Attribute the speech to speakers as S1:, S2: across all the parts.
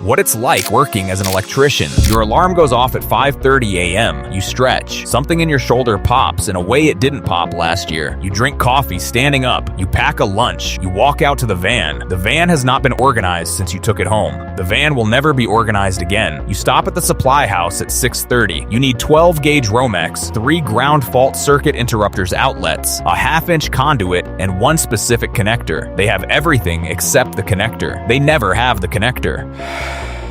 S1: What it's like working as an electrician. Your alarm goes off at 5:30 a.m. You stretch. Something in your shoulder pops in a way it didn't pop last year. You drink coffee standing up. You pack a lunch. You walk out to the van. The van has not been organized since you took it home. The van will never be organized again. You stop at the supply house at 6:30. You need 12-gauge Romex, 3 ground fault circuit interrupters outlets, a half-inch conduit, and 1 specific connector. They have everything except the connector. They never have the connector.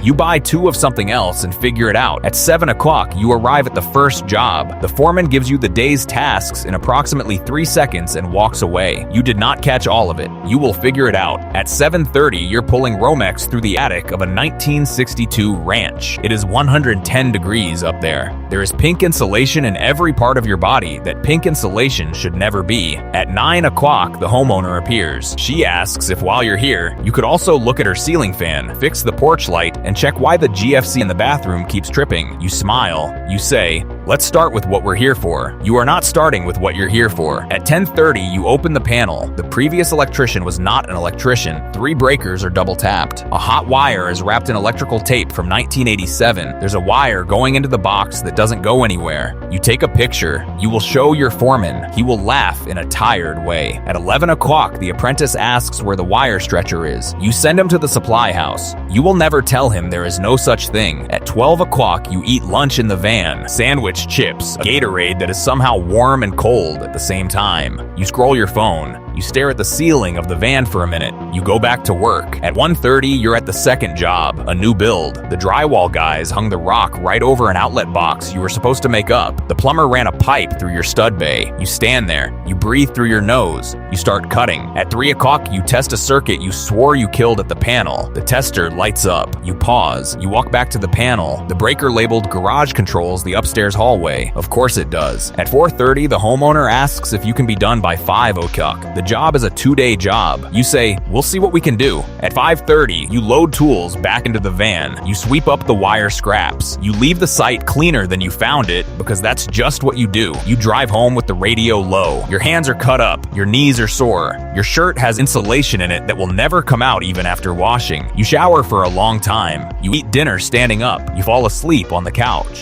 S1: You buy 2 of something else and figure it out. At 7 o'clock, you arrive at the first job. The foreman gives you the day's tasks in approximately 3 seconds and walks away. You did not catch all of it. You will figure it out. At 7:30, you're pulling Romex through the attic of a 1962 ranch. It is 110 degrees up there. There is pink insulation in every part of your body that pink insulation should never be. At 9 o'clock, the homeowner appears. She asks if while you're here, you could also look at her ceiling fan, fix the porch light, and check why the GFC in the bathroom keeps tripping. You smile. You say, "Let's start with what we're here for." You are not starting with what you're here for. At 10:30, you open the panel. The previous electrician was not an electrician. 3 breakers are double tapped. A hot wire is wrapped in electrical tape from 1987. There's a wire going into the box that doesn't go anywhere. You take a picture. You will show your foreman. He will laugh in a tired way. At 11 o'clock, the apprentice asks where the wire stretcher is. You send him to the supply house. You will never tell him there is no such thing. At 12 o'clock, you eat lunch in the van. Sandwich, chips, a Gatorade that is somehow warm and cold at the same time. You scroll your phone. You stare at the ceiling of the van for a minute. You go back to work. At 1:30, you're at the second job, a new build. The drywall guys hung the rock right over an outlet box you were supposed to make up. The plumber ran a pipe through your stud bay. You stand there. You breathe through your nose. You start cutting. At 3 o'clock, you test a circuit you swore you killed at the panel. The tester lights up. You pause. You walk back to the panel. The breaker labeled garage controls the upstairs hallway. Of course it does. At 4:30, the homeowner asks if you can be done by 5 o'clock. The job is a 2-day job. You say, "We'll see what we can do." At 5:30, you load tools back into the van. You sweep up the wire scraps. You leave the site cleaner than you found it because that's just what you do. You drive home with the radio low. Your hands are cut up. Your knees are sore. Your shirt has insulation in it that will never come out even after washing. You shower for a long time. You eat dinner standing up. You fall asleep on the couch.